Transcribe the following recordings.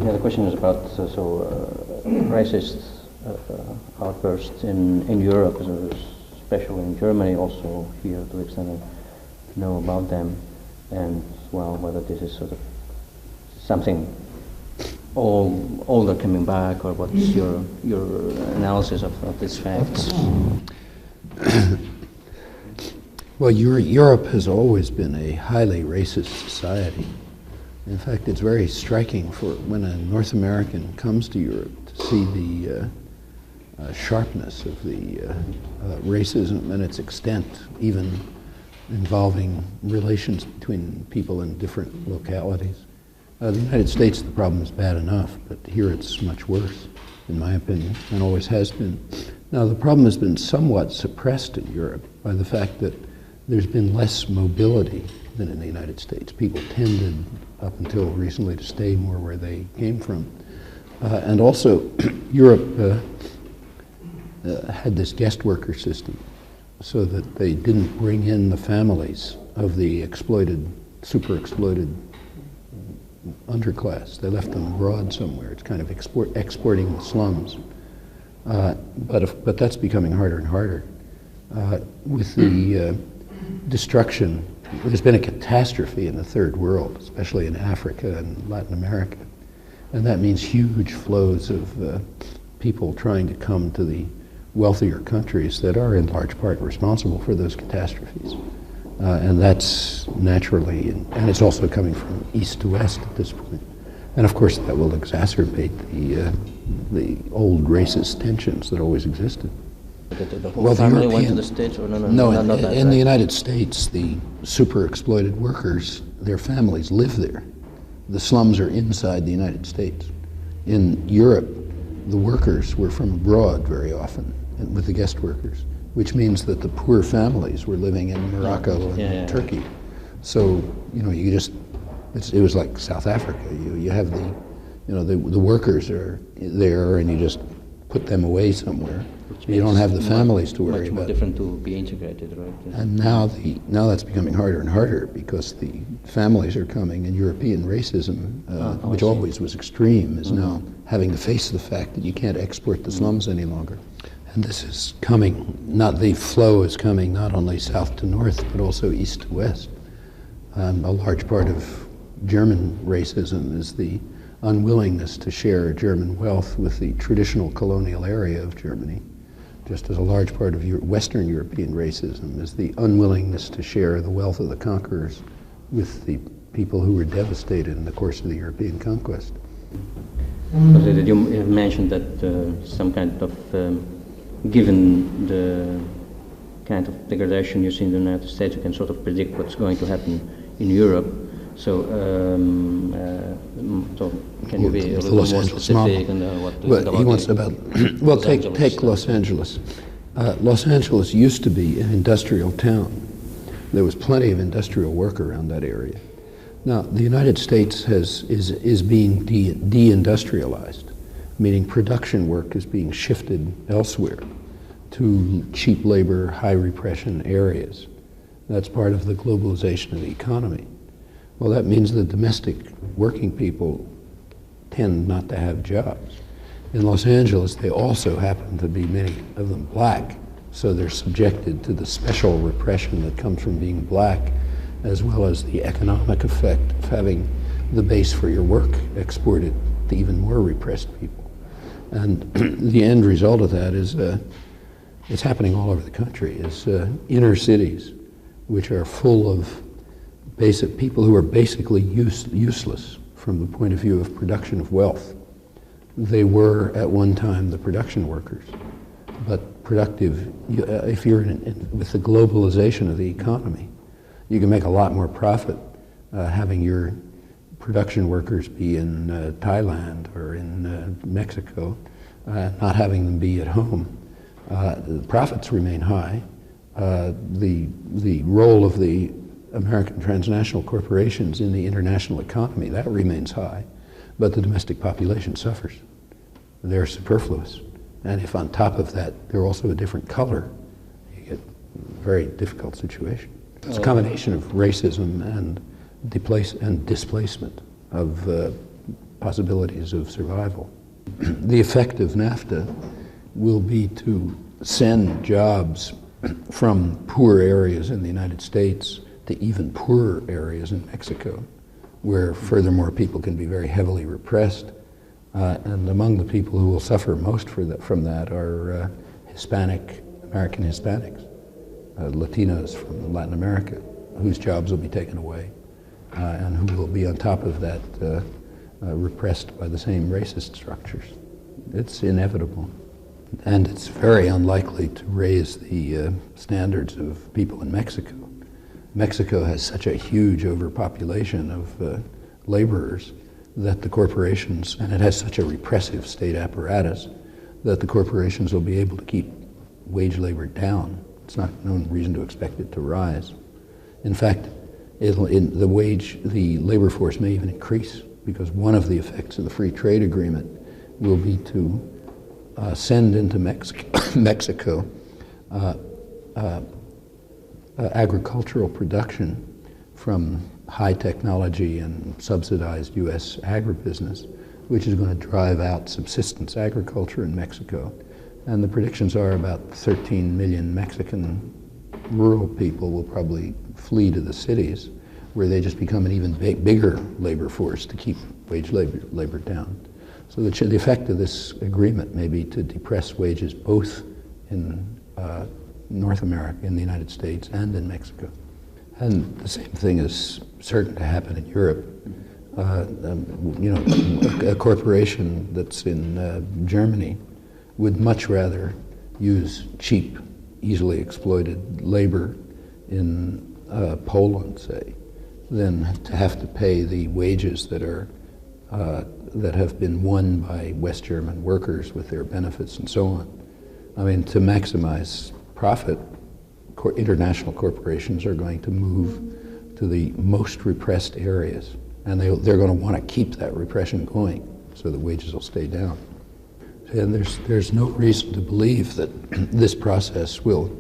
Yeah, the question is about racist outbursts in Europe, especially in Germany, also here to the extent I know about them, and well, whether this is sort of something older coming back, or what's your analysis of these facts? Well, Europe has always been a highly racist society. In fact, it's very striking for when a North American comes to Europe to see the sharpness of the racism and its extent, even involving relations between people in different localities. The United States, the problem is bad enough, but here it's much worse, in my opinion, and always has been. Now, the problem has been somewhat suppressed in Europe by the fact that there's been less mobility than in the United States. People tended, up until recently, to stay more where they came from. And also, Europe had this guest worker system so that they didn't bring in the families of the exploited, super exploited underclass. They left them abroad somewhere. It's kind of exporting the slums. But that's becoming harder and harder. With the destruction, there's been a catastrophe in the third world, especially in Africa and Latin America. And that means huge flows of people trying to come to the wealthier countries that are in large part responsible for those catastrophes. And that's naturally, and it's also coming from east to west at this point. And of course that will exacerbate the old racist tensions that always existed. The whole family went to the States? Or No, in the United States, the super exploited workers, their families live there. The slums are inside the United States. In Europe, the workers were from abroad very often, and with the guest workers, which means that the poor families were living in Morocco and Turkey. So, you know, you just, it was like South Africa. You have the workers are there, and you just put them away somewhere. You don't have the families to worry about. Much more different to be integrated, right? And now that's becoming harder and harder because the families are coming, and European racism, which always was extreme, is now having to face the fact that you can't export the slums any longer. And this is coming, the flow is coming not only south to north, but also east to west. A large part of German racism is the unwillingness to share German wealth with the traditional colonial area of Germany, just as a large part of Western European racism is the unwillingness to share the wealth of the conquerors with the people who were devastated in the course of the European conquest. You have mentioned that some kind of, given the kind of degradation you see in the United States, you can sort of predict what's going to happen in Europe. So, can you be a little more specific on what he wants about? Well, take Los Angeles. Los Angeles used to be an industrial town. There was plenty of industrial work around that area. Now, the United States is being deindustrialized, meaning production work is being shifted elsewhere to cheap labor, high repression areas. That's part of the globalization of the economy. Well, that means the domestic working people tend not to have jobs. In Los Angeles, they also happen to be, many of them, black, so they're subjected to the special repression that comes from being black, as well as the economic effect of having the base for your work exported to even more repressed people. And the end result of that is, it's happening all over the country, is inner cities, which are full of basic people who are basically useless from the point of view of production of wealth. They were at one time the production workers, but productive, if you're with the globalization of the economy, you can make a lot more profit having your production workers be in Thailand or in Mexico, not having them be at home. The profits remain high. The role of the American transnational corporations in the international economy, that remains high, but the domestic population suffers. They're superfluous. And if on top of that, they're also a different color, you get a very difficult situation. It's a combination of racism and displacement of possibilities of survival. The effect of NAFTA will be to send jobs from poor areas in the United States to even poorer areas in Mexico, where furthermore people can be very heavily repressed. And among the people who will suffer most from that are American Hispanics, Latinos from Latin America, whose jobs will be taken away, and who will be on top of that repressed by the same racist structures. It's inevitable. And it's very unlikely to raise the standards of people in Mexico. Mexico has such a huge overpopulation of laborers that the corporations, and it has such a repressive state apparatus, that the corporations will be able to keep wage labor down. It's no reason to expect it to rise. In fact, the labor force may even increase, because one of the effects of the free trade agreement will be to send into Mexico agricultural production from high technology and subsidized U.S. agribusiness, which is going to drive out subsistence agriculture in Mexico. And the predictions are about 13 million Mexican rural people will probably flee to the cities, where they just become an even bigger labor force to keep wage labor down. So the effect of this agreement may be to depress wages both in North America, in the United States, and in Mexico. And the same thing is certain to happen in Europe. A corporation that's in Germany would much rather use cheap, easily exploited labor in Poland, say, than to have to pay the wages that have been won by West German workers with their benefits and so on. I mean, to maximize profit, international corporations are going to move to the most repressed areas, and they're going to want to keep that repression going so that wages will stay down. And there's no reason to believe that this process will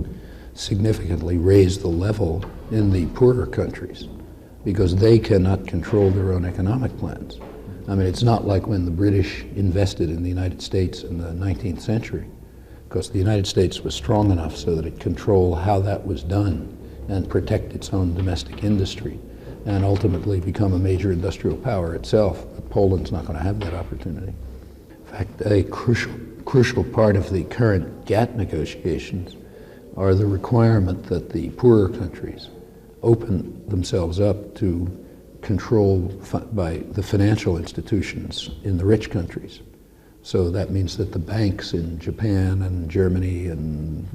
significantly raise the level in the poorer countries, because they cannot control their own economic plans. I mean, it's not like when the British invested in the United States in the 19th century, because the United States was strong enough so that it controlled how that was done and protect its own domestic industry and ultimately become a major industrial power itself. But Poland's not going to have that opportunity. In fact, a crucial part of the current GATT negotiations are the requirement that the poorer countries open themselves up to control by the financial institutions in the rich countries. So that means that the banks in Japan and Germany and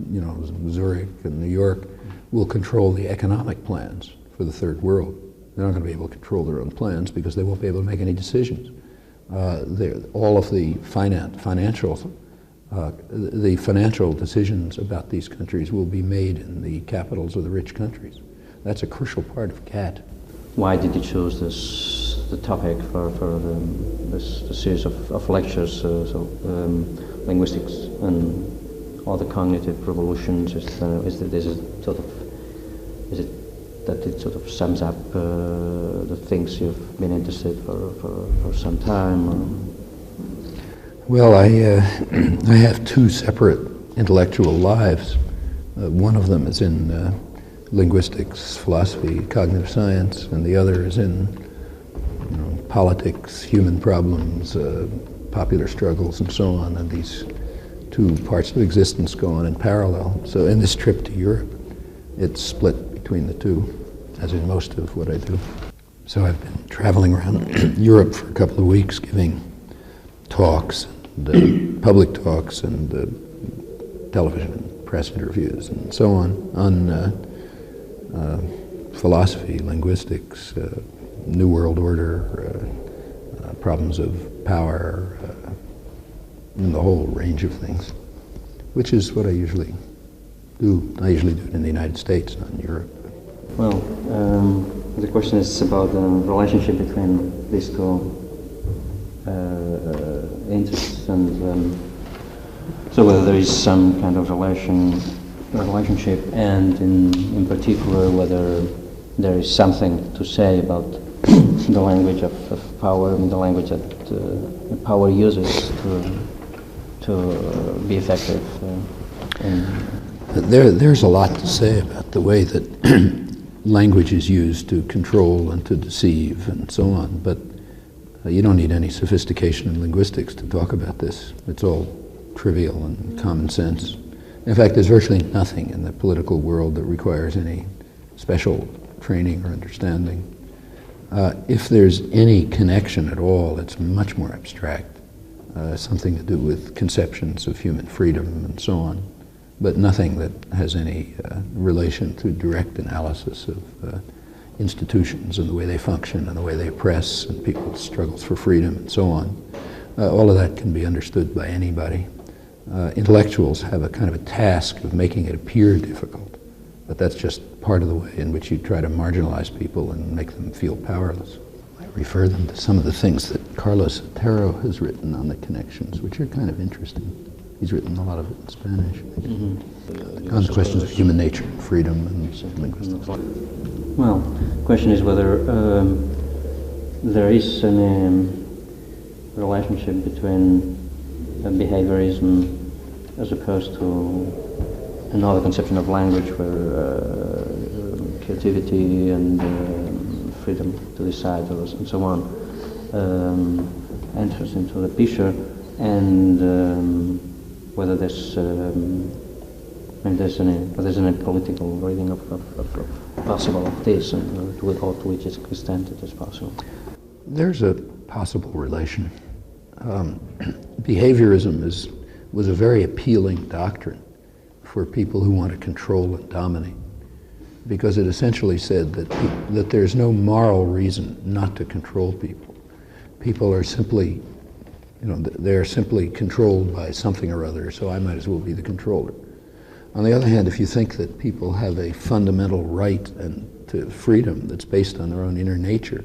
Zurich and New York will control the economic plans for the third world. They're not going to be able to control their own plans because they won't be able to make any decisions. All of the financial decisions about these countries will be made in the capitals of the rich countries. That's a crucial part of GATT. Why did you choose the topic for this series of lectures? Linguistics and all the cognitive revolutions. Is it that it sort of sums up the things you've been interested for some time? Or? Well, I have two separate intellectual lives. One of them is in linguistics, philosophy, cognitive science, and the other is in politics, human problems, popular struggles, and so on. And these two parts of existence go on in parallel. So in this trip to Europe, it's split between the two, as in most of what I do. So I've been traveling around Europe for a couple of weeks, giving talks, and public talks, and television and press interviews, and so on philosophy, linguistics, New World Order, problems of power, and the whole range of things, which is what I usually do. I usually do it in the United States, not in Europe. Well, the question is about the relationship between these two interests, and so whether there is some kind of relationship, and in particular whether there is something to say about the language of power, and the language that the power uses to be effective. There's a lot to say about the way that language is used to control and to deceive and so on, but you don't need any sophistication in linguistics to talk about this. It's all trivial and common sense. In fact, there's virtually nothing in the political world that requires any special training or understanding. If there's any connection at all, it's much more abstract, something to do with conceptions of human freedom and so on, but nothing that has any relation to direct analysis of institutions and the way they function and the way they oppress and people's struggles for freedom and so on. All of that can be understood by anybody. Intellectuals have a kind of a task of making it appear difficult, but that's just part of the way in which you try to marginalize people and make them feel powerless. I refer them to some of the things that Carlos Otero has written on the connections, which are kind of interesting. He's written a lot of it in Spanish. On the questions of human nature, freedom, and linguistics. Well, the question is whether there is any relationship between behaviorism as opposed to another conception of language where creativity and freedom to decide and so on enters into the picture, and whether there's any political reading of possible of this, and to which extent it is possible. There's a possible relation. Behaviorism was a very appealing doctrine for people who want to control and dominate, because it essentially said that there's no moral reason not to control people. People are simply, they're simply controlled by something or other, so I might as well be the controller. On the other hand, if you think that people have a fundamental right to freedom that's based on their own inner nature,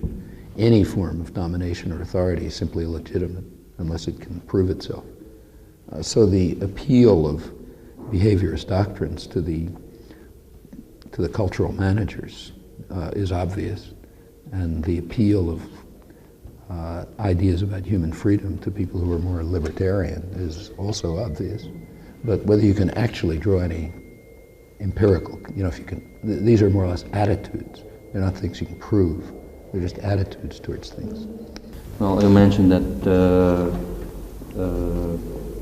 any form of domination or authority is simply illegitimate unless it can prove itself. So the appeal of behaviorist doctrines to the cultural managers is obvious, and the appeal of ideas about human freedom to people who are more libertarian is also obvious. But whether you can actually draw any empirical, if you can, these are more or less attitudes. They're not things you can prove. They're just attitudes towards things. Well, you mentioned that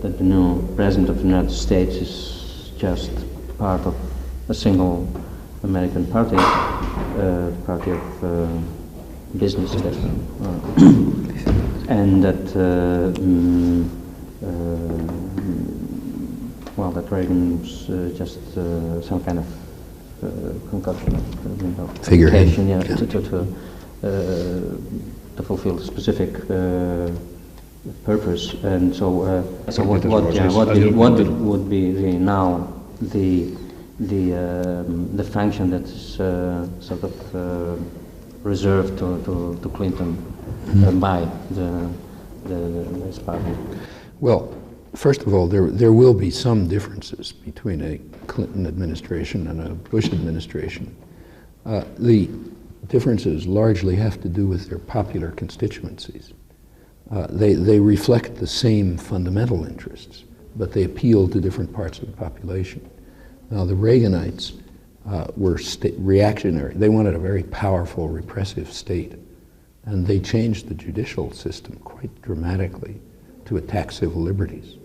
that the new president of the United States is just part of a single American party, party of business, I guess, and that that Reagan was just some kind of concoction of figurehead, to fulfill a specific purpose, and so what would be the function that's sort of reserved to Clinton by this party? Well, first of all, there will be some differences between a Clinton administration and a Bush administration. The differences largely have to do with their popular constituencies. They reflect the same fundamental interests, but they appeal to different parts of the population. Now, the Reaganites were reactionary. They wanted a very powerful, repressive state, and they changed the judicial system quite dramatically to attack civil liberties.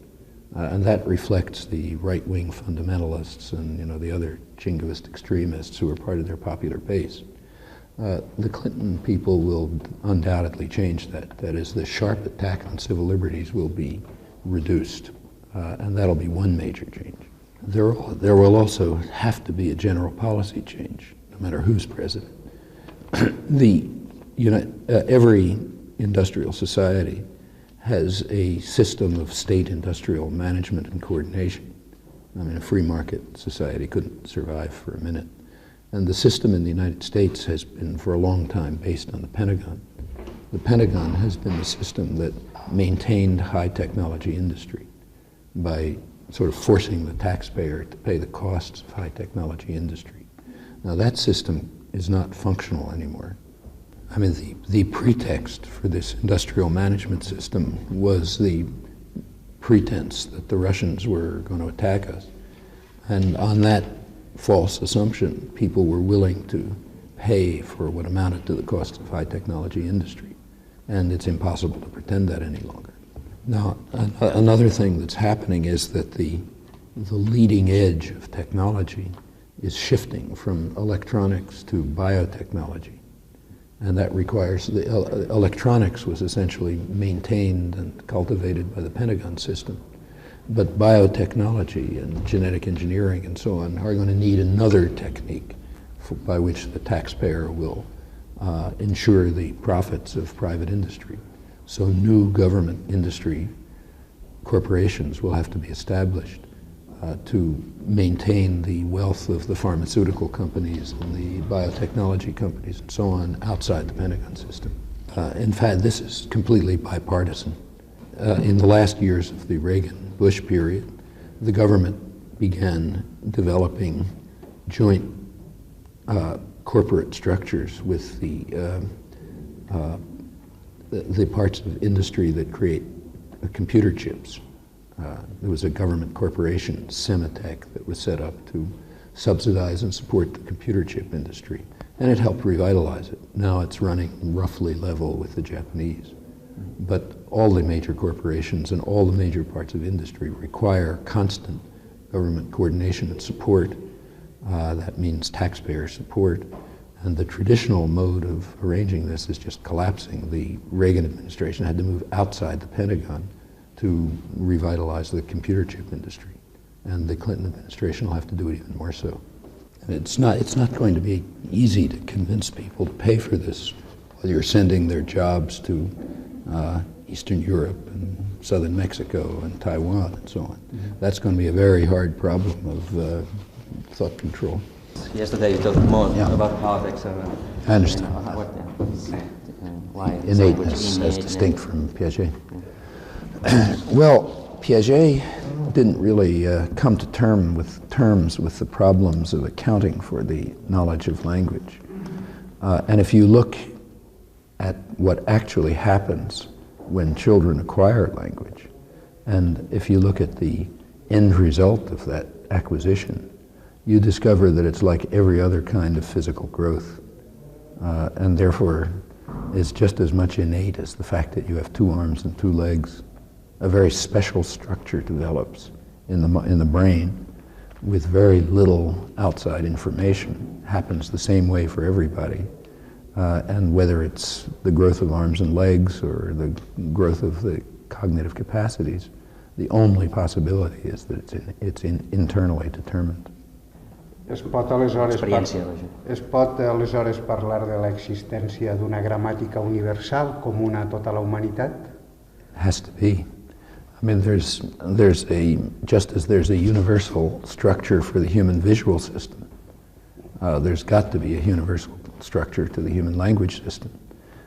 And that reflects the right-wing fundamentalists and the other jingoist extremists who are part of their popular base. The Clinton people will undoubtedly change that. That is, the sharp attack on civil liberties will be reduced, and that'll be one major change. There will also have to be a general policy change, no matter who's president. Every industrial society has a system of state industrial management and coordination. I mean, a free market society couldn't survive for a minute. And the system in the United States has been for a long time based on the Pentagon. The Pentagon has been the system that maintained high technology industry by sort of forcing the taxpayer to pay the costs of high technology industry. Now that system is not functional anymore. I mean, the pretext for this industrial management system was the pretense that the Russians were going to attack us. And on that false assumption, people were willing to pay for what amounted to the cost of high technology industry. And it's impossible to pretend that any longer. Now, another thing that's happening is that the leading edge of technology is shifting from electronics to biotechnology. And that requires, electronics was essentially maintained and cultivated by the Pentagon system. But biotechnology and genetic engineering and so on are going to need another technique by which the taxpayer will ensure the profits of private industry. So new government industry corporations will have to be established to maintain the wealth of the pharmaceutical companies and the biotechnology companies and so on outside the Pentagon system. In fact, this is completely bipartisan. In the last years of the Reagan-Bush period, the government began developing joint corporate structures with the parts of industry that create computer chips. There was a government corporation, Sematech, that was set up to subsidize and support the computer chip industry, and it helped revitalize it. Now it's running roughly level with the Japanese. But all the major corporations and all the major parts of industry require constant government coordination and support. That means taxpayer support. And the traditional mode of arranging this is just collapsing. The Reagan administration had to move outside the Pentagon to revitalize the computer chip industry. And the Clinton administration will have to do it even more so. And it's not going to be easy to convince people to pay for this while you're sending their jobs to Eastern Europe and Southern Mexico and Taiwan and so on. Mm-hmm. That's going to be a very hard problem of thought control. Yesterday you talked more about politics. I understand. Why Innateness as distinct from Piaget. Well, Piaget didn't really come to terms with the problems of accounting for the knowledge of language. And if you look at what actually happens when children acquire language, and if you look at the end result of that acquisition, you discover that it's like every other kind of physical growth, and therefore is just as much innate as the fact that you have 2 arms and 2 legs. A very special structure develops in the brain with very little outside information. Happens the same way for everybody. And whether it's the growth of arms and legs or the growth of the cognitive capacities, the only possibility is that it's internally determined. Es pot aleshores parlar de l'existència d'una gramàtica universal comuna a tota la humanitat? Has to be. I mean, just as there's a universal structure for the human visual system, there's got to be a universal structure to the human language system.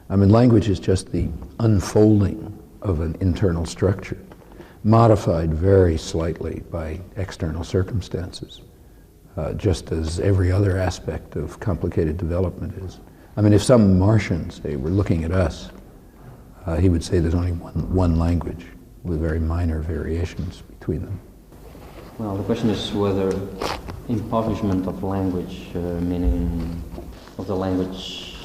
I mean, language is just the unfolding of an internal structure, modified very slightly by external circumstances, just as every other aspect of complicated development is. I mean, if some Martian, say, were looking at us, he would say there's only one language with very minor variations between them. Well, the question is whether impoverishment of language, meaning of the language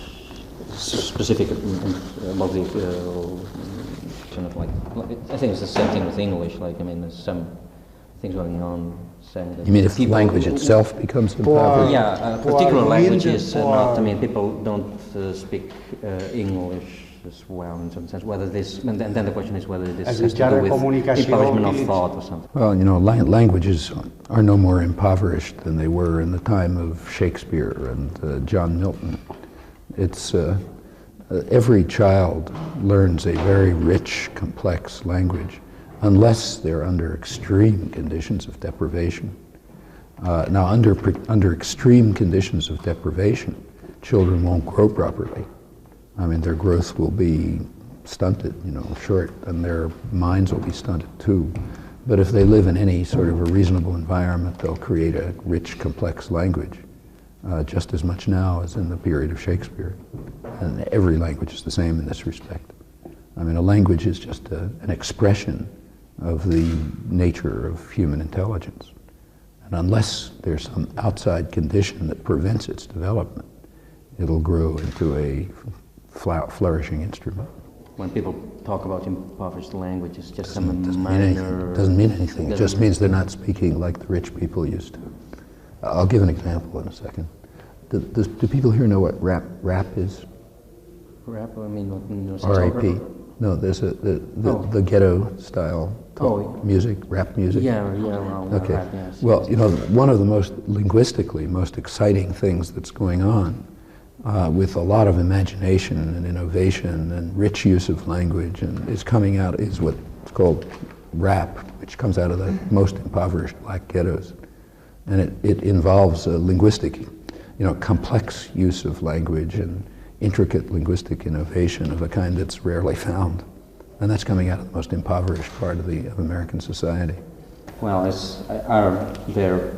specific about the kind of like, I think it's the same thing with English. Like, I mean, there's some things going on saying that. You mean if the language itself becomes impoverished? Yeah, particular languages. Not. I mean, people don't speak English as well in some sense. Whether this, and then the question is whether this has to do with impoverishment of thought or something. Well, you know, languages are no more impoverished than they were in the time of Shakespeare and John Milton. It's every child learns a very rich, complex language, unless they're under extreme conditions of deprivation. Now, under extreme conditions of deprivation, children won't grow properly. I mean, their growth will be stunted, you know, short, and their minds will be stunted too. But if they live in any sort of a reasonable environment, they'll create a rich, complex language. just as much now as in the period of Shakespeare. And every language is the same in this respect. I mean, a language is just an expression of the nature of human intelligence. And unless there's some outside condition that prevents its development, it'll grow into a flourishing instrument. When people talk about impoverished language, it's just doesn't mean anything. It just means they're not speaking like the rich people used to. I'll give an example in a second. Do people here know what rap is? Rap? I mean, R-A-P. No, there's the ghetto style music, rap music. Okay. Rap, yes. Well, you know, one of the linguistically most exciting things that's going on with a lot of imagination and innovation and rich use of language and is coming out is what's called rap, which comes out of the most impoverished black ghettos. And it involves a linguistic, complex use of language and intricate linguistic innovation of a kind that's rarely found. And that's coming out of the most impoverished part of American society. Well, are there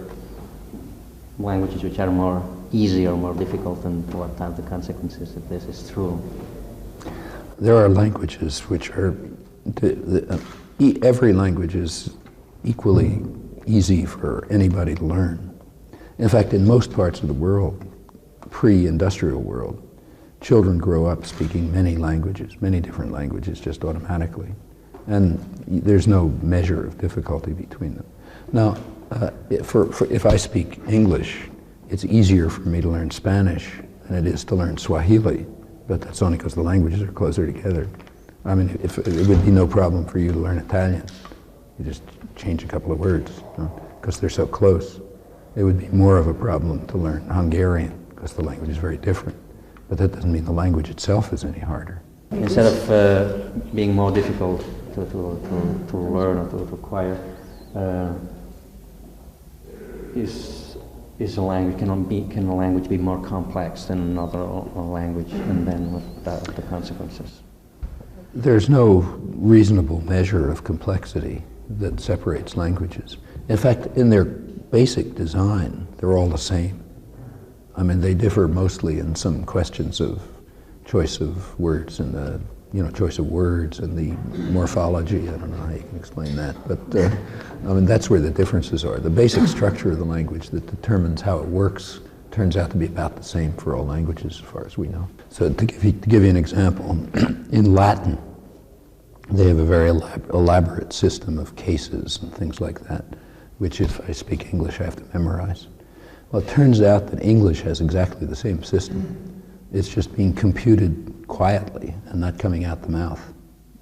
languages which are more easy or more difficult, and what are the consequences if this is true? There are languages which are, every language is equally easy for anybody to learn. In fact, in most parts of the world, pre-industrial world, children grow up speaking many languages, many different languages just automatically. And there's no measure of difficulty between them. Now, if I speak English, it's easier for me to learn Spanish than it is to learn Swahili, but that's only because the languages are closer together. I mean, it would be no problem for you to learn Italian. You just change a couple of words, because they're so close. It would be more of a problem to learn Hungarian, because the language is very different. But that doesn't mean the language itself is any harder. Instead of being more difficult to learn or to acquire, can a language be more complex than another language, and then with the consequences? There's no reasonable measure of complexity that separates languages. In fact, in their basic design, they're all the same. I mean, they differ mostly in some questions of choice of words and the choice of words and the morphology. I don't know how you can explain that, but I mean, that's where the differences are. The basic structure of the language that determines how it works turns out to be about the same for all languages, as far as we know. So to give you an example, in Latin, they have a very elaborate system of cases and things like that, which if I speak English, I have to memorize. Well, it turns out that English has exactly the same system. It's just being computed quietly and not coming out the mouth.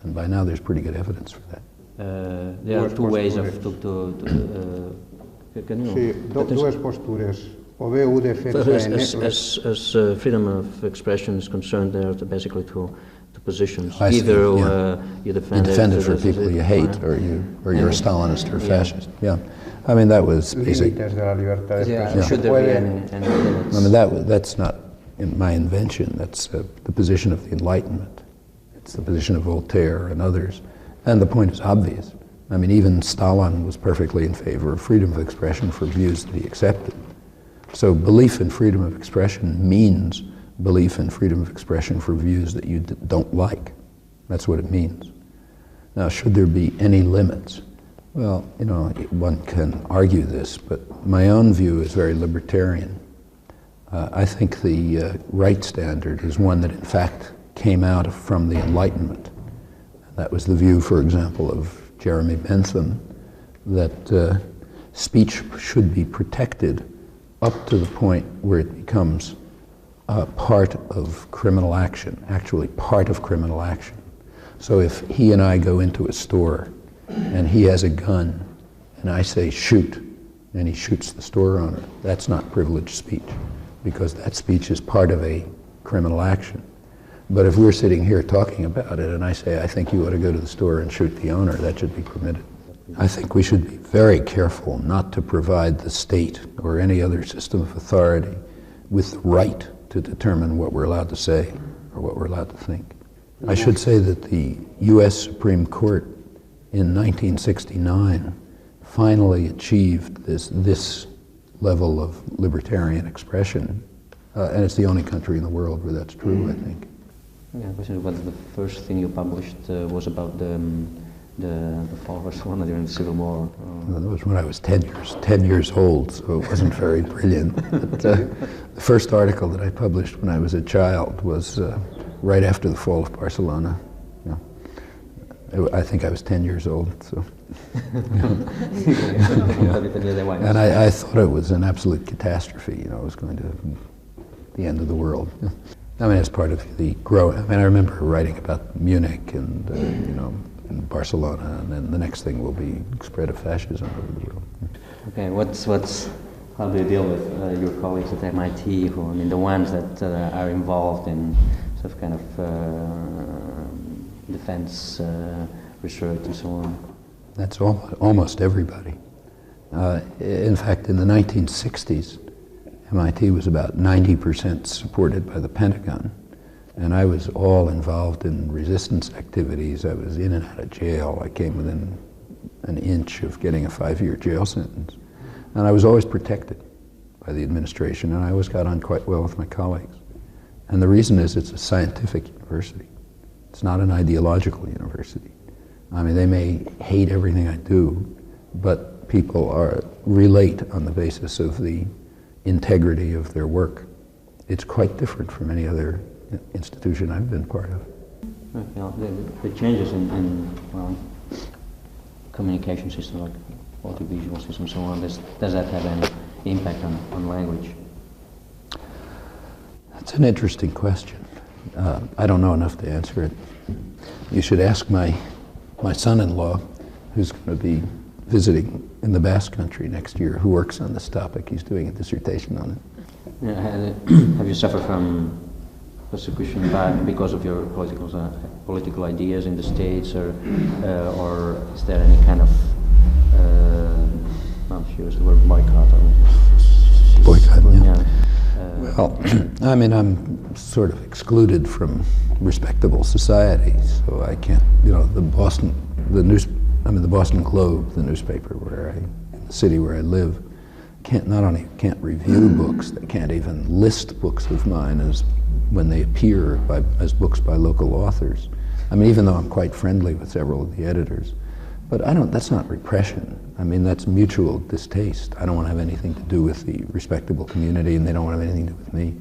And by now there's pretty good evidence for that. There are two ways of... Dues postures. As freedom of expression is concerned, there are basically two positions. You defend it for people you hate, or you're a Stalinist or a fascist. Yeah. I mean, that was basic. Should there be any limits? I mean, that's not my invention. That's the position of the Enlightenment. It's the position of Voltaire and others. And the point is obvious. I mean, even Stalin was perfectly in favor of freedom of expression for views that he accepted. So belief in freedom of expression means belief in freedom of expression for views that you don't like. That's what it means. Now, should there be any limits? Well, one can argue this, but my own view is very libertarian. I think the right standard is one that in fact came out from the Enlightenment. That was the view, for example, of Jeremy Bentham, that speech should be protected up to the point where it becomes part of criminal action, actually part of criminal action. So if he and I go into a store and he has a gun and I say shoot, and he shoots the store owner, that's not privileged speech, because that speech is part of a criminal action. But if we're sitting here talking about it and I say, I think you ought to go to the store and shoot the owner, that should be permitted. I think we should be very careful not to provide the state or any other system of authority with the right to determine what we're allowed to say or what we're allowed to think. I should say that the U.S. Supreme Court in 1969 finally achieved this level of libertarian expression, and it's the only country in the world where that's true, I think. Yeah, question was the first thing you published was about the fall of Barcelona during the Civil War. Well, that was when I was 10 years old, so it wasn't very brilliant. But, the first article that I published when I was a child was right after the fall of Barcelona. Yeah. I think I was 10 years old, so. And I thought it was an absolute catastrophe, you know, it was going to be the end of the world. I mean, as part of the growth, I mean, I remember writing about Munich and, you know, and Barcelona, and then the next thing will be spread of fascism over the world. Okay, how do you deal with your colleagues at MIT, who, I mean, the ones that are involved in sort of kind of defense research and so on? That's almost everybody. In fact, in the 1960s, MIT was about 90% supported by the Pentagon, and I was all involved in resistance activities. I was in and out of jail. I came within an inch of getting a 5-year jail sentence. And I was always protected by the administration, and I always got on quite well with my colleagues. And the reason is it's a scientific university. It's not an ideological university. I mean, they may hate everything I do, but people relate on the basis of the integrity of their work. It's quite different from any other institution I've been part of. The changes in communication systems, like audiovisual systems and so on, does that have any impact on language? That's an interesting question. I don't know enough to answer it. You should ask my son-in-law, who's going to be visiting in the Basque Country next year, who works on this topic. He's doing a dissertation on it. Yeah, have you suffered from persecution because of your political ideas in the States, or is there any kind of I'm sure it's the word boycott? Boycott, yeah. Well, I mean, I'm sort of excluded from respectable society, so I can't, you know, the Boston Globe, the newspaper in the city where I live, not only can't review books, they can't even list books of mine as when they appear as books by local authors. I mean, even though I'm quite friendly with several of the editors, but that's not repression. I mean, that's mutual distaste. I don't want to have anything to do with the respectable community, and they don't want to have anything to do with me.